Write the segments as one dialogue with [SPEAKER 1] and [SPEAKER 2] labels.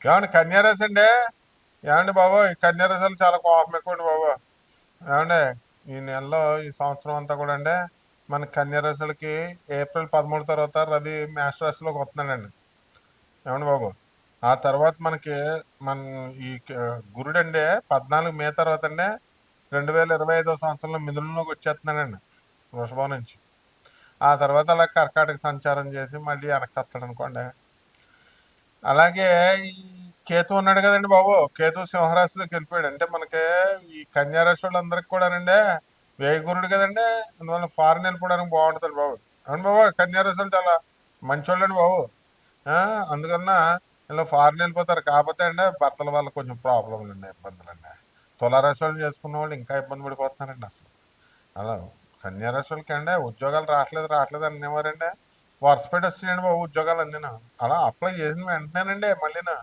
[SPEAKER 1] ఏమండి కన్యారాశి అండి? ఏమండి బాబు, ఈ కన్యారాశులు చాలా కోపం ఎక్కువండి బాబు. ఏమండి ఈ నెలలో ఈ సంవత్సరం అంతా కూడా అండి మన కన్యారాశులకి ఏప్రిల్ 13 తర్వాత రవి మేష రాశిలోకి వస్తున్నాడండి. ఏమండి బాబు, ఆ తర్వాత మనకి మన ఈ గురుడు అండి 14 మే తర్వాత అండి 2025 సంవత్సరంలో మిథునంలోకి వచ్చేస్తున్నాడండి, వృషభం నుంచి. ఆ తర్వాత అలా కర్కాటక సంచారం చేసి మళ్ళీ వెనక్కి వస్తాడు అనుకోండి. అలాగే ఈ కేతు ఉన్నాడు కదండి బాబు, కేతు సింహరాశిలోకి వెళ్ళిపోయాడు. అంటే మనకి ఈ కన్యారాశి వాళ్ళందరికి కూడానండి వ్యయగురుడు కదండి, అందువల్ల ఫారెన్ వెళ్ళిపోవడానికి బాగుంటుంది బాబు. అవును బాబు, కన్యారాశి వాళ్ళు చాలా మంచోళ్ళండి బాబు. అందుకన్నా ఇలా ఫారెన్ వెళ్ళిపోతారు. కాకపోతే అండి భర్తల వల్ల కొంచెం ప్రాబ్లంలు అండి, ఇబ్బందులు అండి. తులారాశి వాళ్ళు చేసుకున్న వాళ్ళు ఇంకా ఇబ్బంది పడిపోతున్నారండి అసలు. అలా కన్యారాశి వాళ్ళకి అండి ఉద్యోగాలు రావట్లేదు రావట్లేదు అనేవారండి, వరుసపెట్టి వచ్చినాయండి బాబు ఉద్యోగాలు అన్నీను. అలా అప్లై చేసిన వెంటనేనండి మళ్ళీను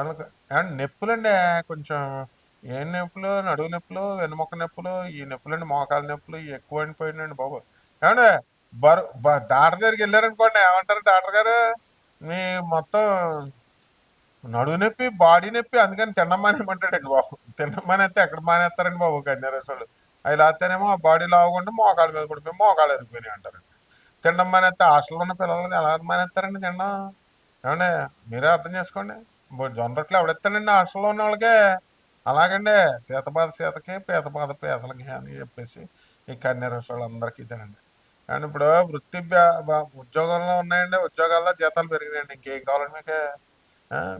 [SPEAKER 1] అందుకు అండ్ నొప్పులండి కొంచెం. ఏం నొప్పులు, నడువు నొప్పులు, వెన్నుముక్క నొప్పులు, ఈ నొప్పులండి మోకాలు నొప్పులు ఎక్కువ అయిపోయినాయండి బాబు. ఏమండి డాక్టర్ దగ్గరికి వెళ్ళారనుకోండి, ఏమంటారు డాక్టర్ గారు, మీ మొత్తం నడువు నొప్పి, బాడీ నొప్పి, అందుకని తినడం మానేయమంటాడండి బాబు. తినడం మానేస్తే ఎక్కడ మానేస్తారండి బాబు కన్యారాశులు. అవి లేస్తేనేమో ఆ బాడీ లావుకుంటే మోకాళ్ళ మీద పడిపోయి మోకాలు ఎరిగిపోయినాయి అంటారండి. తినడం మానేస్తే హాస్టల్లో ఉన్న పిల్లలకి ఎలా మానేస్తారండి తినడం? ఏమండి మీరే అర్థం చేసుకోండి. జొన్న రొట్టెలు ఎవడెత్తాడండి హాస్టల్లో ఉన్న వాళ్ళకే? అలాగండి సీత బాధ సీతకి, పీత బాధ పీతలకి అని చెప్పేసి ఈ కన్యారాశి వాళ్ళందరికీ ఇదేనండి. అండ్ ఇప్పుడు ఉద్యోగంలో ఉన్నాయండి, ఉద్యోగాల్లో జీతాలు పెరిగినాయండి, ఇంకేం కావాలండి మీకు?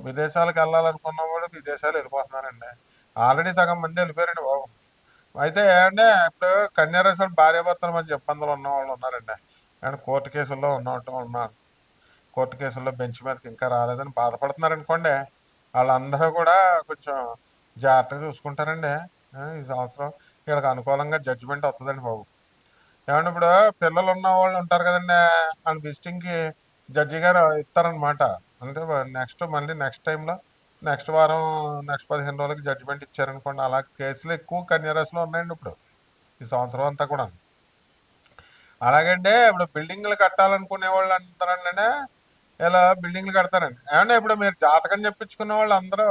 [SPEAKER 1] విదేశాలకు వెళ్ళాలనుకున్న వాళ్ళు విదేశాలు వెళ్ళిపోతున్నారండి. ఆల్రెడీ సగం మంది వెళ్ళిపోయారండి బాబు. అయితే అంటే ఇప్పుడు కన్యారాశి భార్యాభర్తల మధ్య ఇబ్బందులు ఉన్న వాళ్ళు ఉన్నారండి. అండ్ కోర్టు కేసుల్లో ఉన్నట్టు ఉన్నారు. కోర్టు కేసుల్లో బెంచ్ మీదకి ఇంకా రాలేదని బాధపడుతున్నారు అనుకోండి. వాళ్ళందరూ కూడా కొంచెం జాగ్రత్తగా చూసుకుంటారండి. ఈ సంవత్సరం వీళ్ళకి అనుకూలంగా జడ్జిమెంట్ వస్తుందండి బాబు. ఏమంటే ఇప్పుడు పిల్లలు ఉన్న వాళ్ళు ఉంటారు కదండి, వాళ్ళ విజిటింగ్కి జడ్జి గారు ఇస్తారనమాట. అంటే మళ్ళీ నెక్స్ట్ టైంలో నెక్స్ట్ వారం, నెక్స్ట్ 15 రోజులకి జడ్జిమెంట్ ఇచ్చారనుకోండి. అలా కేసులు ఎక్కువ కన్యారాశిలో ఉన్నాయండి ఇప్పుడు ఈ సంవత్సరం అంతా కూడా. అలాగంటే ఇప్పుడు బిల్డింగ్లు కట్టాలనుకునే వాళ్ళు అంటారండి, ఇలా బిల్డింగ్లు కడతారండి. ఏమంటే ఇప్పుడు మీరు జాతకం చెప్పించుకునే వాళ్ళు అందరూ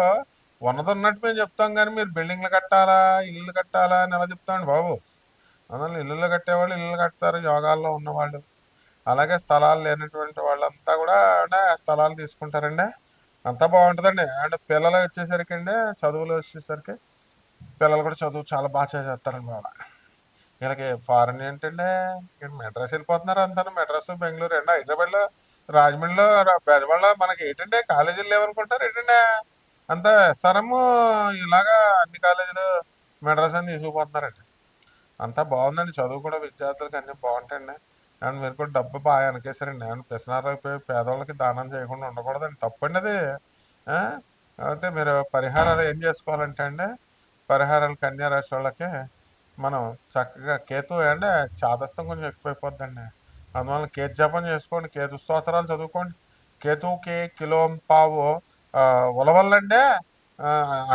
[SPEAKER 1] ఉన్నది ఉన్నట్టు మేము చెప్తాం, కానీ మీరు బిల్డింగ్లు కట్టాలా, ఇల్లు కట్టాలా అని ఎలా చెప్తామండి బాబు? అందువల్ల ఇల్లులు కట్టేవాళ్ళు ఇల్లు కడతారు, యోగాల్లో ఉన్నవాళ్ళు. అలాగే స్థలాలు లేనటువంటి వాళ్ళంతా కూడా అంటే స్థలాలు తీసుకుంటారండి. అంతా బాగుంటుందండి. అంటే పిల్లలు వచ్చేసరికి అండి, చదువులు వచ్చేసరికి పిల్లలు కూడా చదువు చాలా బాగా చేసేస్తారండి బాబా. వీళ్ళకి ఫారెన్ ఏంటండి, ఇక్కడ మెడ్రాస్ వెళ్ళిపోతున్నారు అంతాను. మెడ్రాస్, బెంగళూరు అండి, హైదరాబాద్లో, రాజమండ్రిలో, బెజవాడలో మనకి ఏంటంటే కాలేజీలు లేవనుకుంటారు ఏంటండి. అంతా ఎస్ఆర్ఎం ఇలాగా అన్ని కాలేజీలు మెడ్రాస్ అని తీసుకుపోతున్నారండి. అంతా బాగుందండి, చదువు కూడా విద్యార్థులకి అన్నీ బాగుంటాయండి. అండ్ మీరు కూడా డబ్బు బాగా వెనకేసారండి. ఏమన్నా పిసినారు అయిపోయి పేదవాళ్ళకి దానం చేయకుండా ఉండకూడదండి, తప్పండి అది. ఆ? కాబట్టి మీరు పరిహారాలు ఏం చేసుకోవాలంటే అండి, పరిహారాలు కన్యారాశి వాళ్ళకి మనం చక్కగా కేతు అంటే చాదస్తం కొంచెం ఎక్కువైపోద్దండి. అందువల్ల కేతు జపం చేసుకోండి, కేతు స్తోత్రాలు చదువుకోండి. కేతువుకి కిలోం పావు ఉలవల్లంటే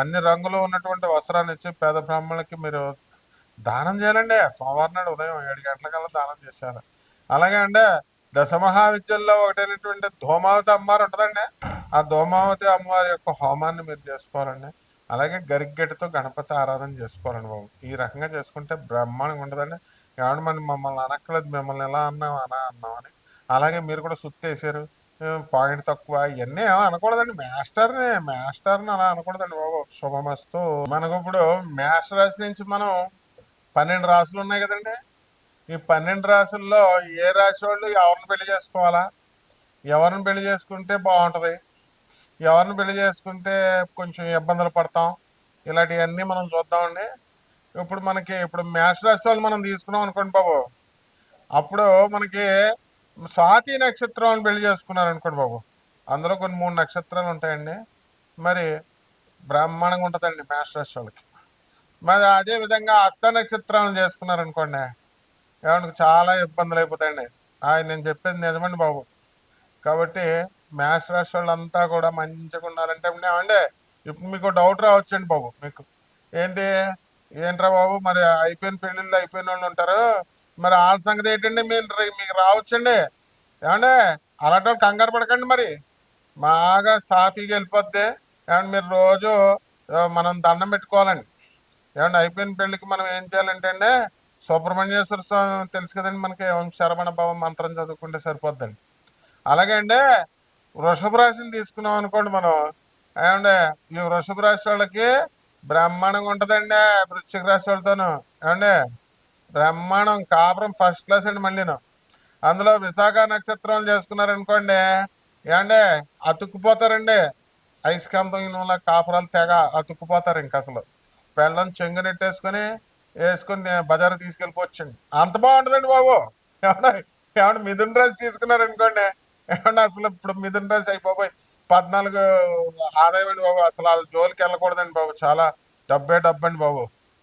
[SPEAKER 1] అన్ని రంగులు ఉన్నటువంటి వస్త్రాన్ని ఇచ్చి పేద బ్రాహ్మణులకి మీరు దానం చేయాలండి. సోమవారం నాడు ఉదయం 7 గంటలకల్లా దానం చేశారు. అలాగే అండి దశమహావిద్యల్లో ఒకటైనటువంటి ధూమావతి అమ్మవారు ఉంటుందండి. ఆ ధూమావతి అమ్మవారి యొక్క హోమాన్ని మీరు చేసుకోవాలండి. అలాగే గరిగ్గెట్టుతో గణపతి ఆరాధన చేసుకోవాలండి బాబు. ఈ రకంగా చేసుకుంటే బ్రహ్మాండంగా ఉంటుందండి. ఏమన్నా మమ్మల్ని అనక్కలేదు, మిమ్మల్ని ఎలా అన్నాం అలా అన్నామని. అలాగే మీరు కూడా సుత్తేసారు, పాయింట్ తక్కువ, ఇవన్నీ ఏమో అనకూడదండి. మాస్టర్ని అలా అనకూడదండి బాబు. శుభమస్తు. మనకు ఇప్పుడు మేష రాశి నుంచి మనం 12 రాశులు ఉన్నాయి కదండి. ఈ 12 రాశుల్లో ఏ రాశి వాళ్ళు ఎవరిని పెళ్లి చేసుకోవాలా, ఎవరిని పెళ్లి చేసుకుంటే బాగుంటుంది, ఎవరిని పెళ్లి చేసుకుంటే కొంచెం ఇబ్బందులు పడతాం, ఇలాంటివన్నీ మనం చూద్దామండి. ఇప్పుడు మేష రాశి వాళ్ళు మనం తీసుకున్నాం అనుకోండి బాబు, అప్పుడు మనకి స్వాతి నక్షత్రం పెళ్లి చేసుకున్నారు అనుకోండి బాబు, అందులో కొన్ని 3 నక్షత్రాలు ఉంటాయండి. మరి బ్రహ్మాండంగా ఉంటుందండి మేష రాశి వాళ్ళకి. మరి అదే విధంగా హస్త నక్షత్రాలను చేసుకున్నారనుకోండి, ఏమంటే చాలా ఇబ్బందులు అయిపోతాయండి. నేను చెప్పేది నిజమండి బాబు. కాబట్టి మేష రాశి వాళ్ళంతా కూడా మంచిగా ఉండాలంటే ఏమంటే ఇప్పుడు మీకు డౌట్ రావచ్చండి బాబు మీకు. ఏంటి ఏంట్రా బాబు, మరి అయిపోయిన పెళ్ళిళ్ళు అయిపోయిన వాళ్ళు ఉంటారు, మరి వాళ్ళ సంగతి ఏంటండి, మీకు రావచ్చండి. ఏమంటే అలాంటి వాళ్ళు కంగారు పడకండి, మరి బాగా సాఫీగా వెళ్ళిపోద్ది. ఏమంటే మీరు రోజు మనం దండం పెట్టుకోవాలండి. ఏమంటే అయిపోయిన పెళ్ళికి మనం ఏం చేయాలంటే అండి, సుబ్రహ్మణ్యేశ్వర స్వామి తెలుసు కదండి మనకి, ఓం శరవణ భవ మంత్రం చదువుకుంటే సరిపోద్దండి. అలాగే అండి వృషభ రాశిని తీసుకున్నాం అనుకోండి మనం, ఏమంటే ఈ వృషభ రాశి వాళ్ళకి బ్రహ్మాండంగా ఉంటుందండి. వృశ్చిక రాశి వాళ్ళతోనూ ఏమంటే బ్రహ్మాండం, కాపురం ఫస్ట్ క్లాస్ అండి. మళ్ళీను అందులో విశాఖ నక్షత్రం చేసుకున్నారనుకోండి, ఏమంటే అతుక్కుపోతారండి. అయస్కాంతం ఇనుముల కాపురాలు తెగ అతుక్కుపోతారు. ఇంక అసలు పెళ్ళం చెంగునెట్టేసుకొని వేసుకొని బజారు తీసుకెళ్ళిపోవచ్చండి. అంత బాగుంటుందండి బాబు. ఏమన్నా ఏమన్నా మిథున్ రాశి తీసుకున్నారనుకోండి, ఏమన్నా అసలు ఇప్పుడు మిథున్ రాశి అయిపోయి 14 ఆదాయం అండి బాబు. అసలు వాళ్ళ జోలికి వెళ్ళకూడదండి బాబు. చాలా డబ్బండి బాబు.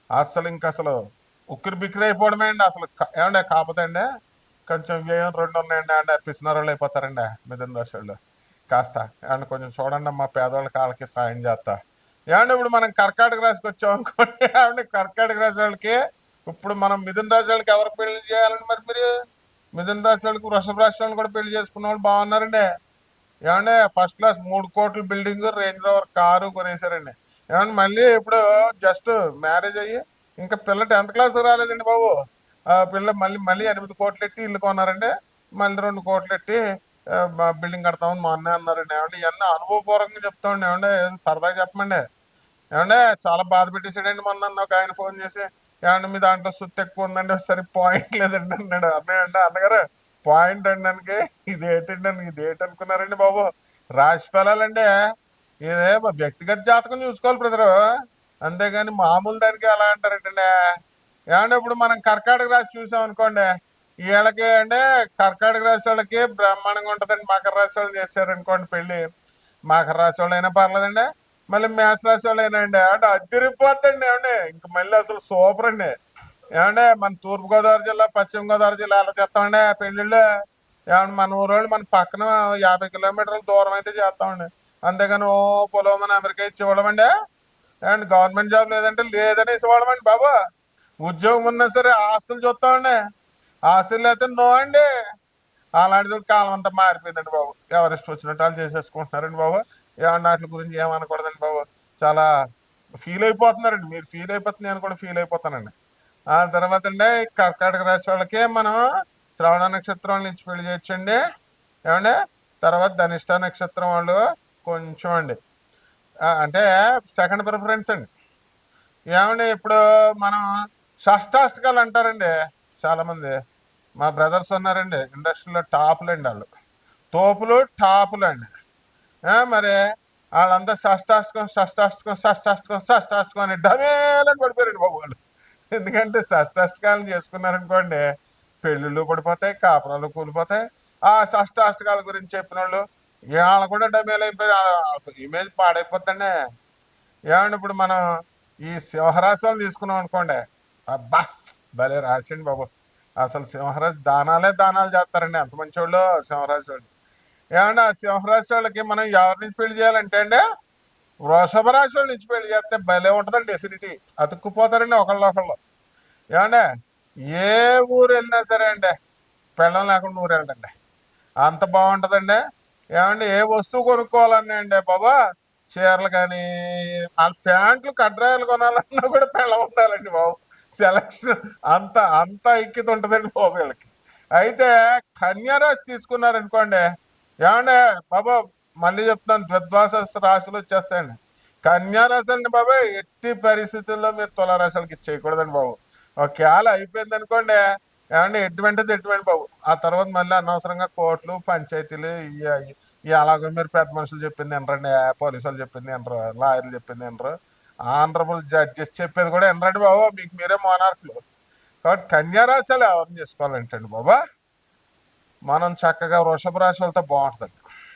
[SPEAKER 1] అసలు ఇంక అసలు ఉక్కిరి బిక్కిరి అయిపోవడమే అండి అసలు. ఏమండి కాకపోతే అండి కొంచెం వ్యయం 2 ఉన్నాయండి. అంటే పిసినారోళ్ళు అయిపోతారండి మిథున రాశి వాళ్ళు. కాస్త ఏమన్నా కొంచెం చూడండి, మా పేదవాళ్ళ కాళ్ళకి సాయం చేస్తా. ఏమంటే ఇప్పుడు మనం కర్కాటక రాశికి వచ్చాం అనుకోండి, ఏమంటే కర్కాటక రాశి వాళ్ళకి ఇప్పుడు మనం మిథున రాశి వాళ్ళకి ఎవరు పెళ్లి చేయాలండి మరి మీరు? మిథున రాశి వాళ్ళకి వృషభ రాశి వాళ్ళని కూడా పెళ్లి చేసుకున్న వాళ్ళు బాగున్నారండి. ఏమంటే ఫస్ట్ క్లాస్ 3 కోట్ల బిల్డింగ్, రేంజ్ రోవర్ కారు కొనేసారండి. ఏమంటే మళ్ళీ ఇప్పుడు జస్ట్ మ్యారేజ్ అయ్యి ఇంకా పిల్ల 10th క్లాస్ రాలేదండి బాబు. ఆ పిల్ల మళ్ళీ మళ్ళీ 8 కోట్లు ఎట్టి ఇల్లు కొన్నారండి. మళ్ళీ 2 కోట్లు ఎట్టి బిల్డింగ్ కడతామని మా అన్నయ్య అన్నారండి. ఏమంటే ఇవన్నీ అనుభవపూర్వకంగా చెప్తామండి. ఏమంటే సరదాగా చెప్పమండి. ఏమంటే చాలా బాధ పెట్టేసాడండి మొన్న నన్ను ఒక ఆయన ఫోన్ చేసి, ఏమంటే మీ దాంట్లో సుత్తి ఎక్కువ ఉందండి, సరే పాయింట్ లేదండి అన్నాడు. అన్నాడండి అన్నగారు పాయింట్ అనడానికి ఇదేంటి అనుకున్నారండి బాబు? రాశి ఫలాలండి ఇదే వ్యక్తిగత జాతకం చూసుకోవాలి బ్రదరు. అంతేగాని మామూలు దానికి ఎలా అంటారంటండి. ఏమంటే ఇప్పుడు మనం కర్కాటక రాశి చూసాం అనుకోండి, వీళ్ళకి అంటే కర్కాటక రాశి వాళ్ళకి బ్రహ్మాండంగా ఉంటుందండి. మకర రాశి వాళ్ళు చేశారనుకోండి పెళ్ళి, మకర రాశి వాళ్ళు అయినా పర్లేదండి, మళ్ళీ మేష రాశి వాళ్ళు అయినా అండి అంటే అదిరిపోద్దండి. ఏమండి ఇంక మళ్ళీ అసలు సూపర్ అండి. ఏమంటే మన తూర్పుగోదావరి జిల్లా, పశ్చిమ గోదావరి జిల్లా ఎలా చేస్తామండి పెళ్ళిళ్ళు? ఏమన్నా మన ఊరోళ్ళు మన పక్కన 50 కిలోమీటర్ల దూరం అయితే చేస్తామండి. అంతేగాని ఓ పొలం అమెరికా ఇచ్చేవాళ్ళమండి. ఏమండి గవర్నమెంట్ జాబ్ లేదంటే లేదనేసి వాడమండి బాబు. ఉద్యోగం ఉన్నా సరే ఆస్తులు చూస్తామండి. ఆస్తులు అయితే నో అండి. అలాంటిది కాలం అంతా మారిపోయిందండి బాబు. ఎవరిష్టం వచ్చినట్టు వాళ్ళు చేసేసుకుంటున్నారండి బాబు. ఏమన్నా వాటి గురించి ఏమనకూడదండి బాబు. చాలా ఫీల్ అయిపోతున్నారండి. మీరు ఫీల్ అయిపోతుంది, నేను కూడా ఫీల్ అయిపోతానండి. ఆ తర్వాత అండి కర్కాటక రాశి వాళ్ళకి మనం శ్రవణ నక్షత్రం నుంచి పెళ్లి చేయొచ్చండి. ఏమండి తర్వాత ధనిష్ట నక్షత్రం వాళ్ళు కొంచెం అండి అంటే సెకండ్ ప్రిఫరెన్స్ అండి. ఏమండి ఇప్పుడు మనం షష్టాష్టకాలు అంటారండి చాలామంది. మా బ్రదర్స్ ఉన్నారండి ఇండస్ట్రీలో టాపులు అండి వాళ్ళు. తోపులు టాపులు అండి. మరి వాళ్ళంతా షష్టాష్టకం అని డమేలని పడిపోయారండి బాబు వాళ్ళు. ఎందుకంటే షష్టాష్టకాలను చేసుకున్నారనుకోండి, పెళ్ళిళ్ళు పడిపోతాయి, కాపురాలు కూలిపోతాయి. ఆ షష్టాష్టకాల గురించి చెప్పిన వాళ్ళు వాళ్ళు కూడా డమేలు అయిపోయి ఇమేజ్ పాడైపోతుందండి. ఏమండి ఇప్పుడు మనం ఈ సింహరాశి వాళ్ళు తీసుకున్నాం అనుకోండి, అబ్బా భలే రాసిండి బాబు. అసలు సింహరాశి దానాలు చేస్తారండి. ఎంత మంచి వాళ్ళు సింహరాశి వాళ్ళు. ఏమంటే ఆ సింహరాశి వాళ్ళకి మనం ఎవరి నుంచి పెళ్లి చేయాలంటే అండి, వృషభ రాశి వాళ్ళ నుంచి పెళ్లి చేస్తే భలే ఉంటుందండి. డెఫినిటీ అతుక్కుపోతారండి ఒకళ్ళు. ఏమంటే ఏ ఊరు వెళ్ళినా సరే అండి పెళ్ళం లేకుండా ఊరు వెళ్ళండి, అంత బాగుంటుందండి. ఏమండి ఏ వస్తువు కొనుక్కోవాలన్నా అండి బాబా, చీరలు కానీ వాళ్ళ ప్యాంట్లు కడ్రాయలు కొనాలన్నా కూడా పెళ్ళం ఉండాలండి బాబు. సెలక్షన్ అంత అంత ఐక్యత ఉంటుందండి బాబు వీళ్ళకి. అయితే కన్యారాశి తీసుకున్నారనుకోండి, ఏమండి బాబా మళ్ళీ చెప్తున్నాను, ద్విద్వాస రాశులు వచ్చేస్తాయండి. కన్యారాశి అండి బాబాయ్ ఎట్టి పరిస్థితుల్లో మీరు తులారాశులకి ఇచ్చేయకూడదండి బాబు. ఒకవేళ అయిపోయింది అనుకోండి, ఏమంటే ఎటువంటి బాబు. ఆ తర్వాత మళ్ళీ అనవసరంగా కోర్టులు పంచాయతీలు ఇవి అలాగే మీరు పెద్ద మనుషులు చెప్పింది వినరండి, పోలీసు వాళ్ళు చెప్పింది వినరు, లాయర్లు చెప్పింది వినరు, ఆనరబుల్ జడ్జెస్ చెప్పేది కూడా వినరండి బాబు. మీకు మీరే మోనార్కులు. కాబట్టి కన్యారాశులు ఎవరిని చేసుకోవాలంటే అండి బాబా, మనం చక్కగా వృషభ రాశి వాళ్ళతో బాగుంటుందండి.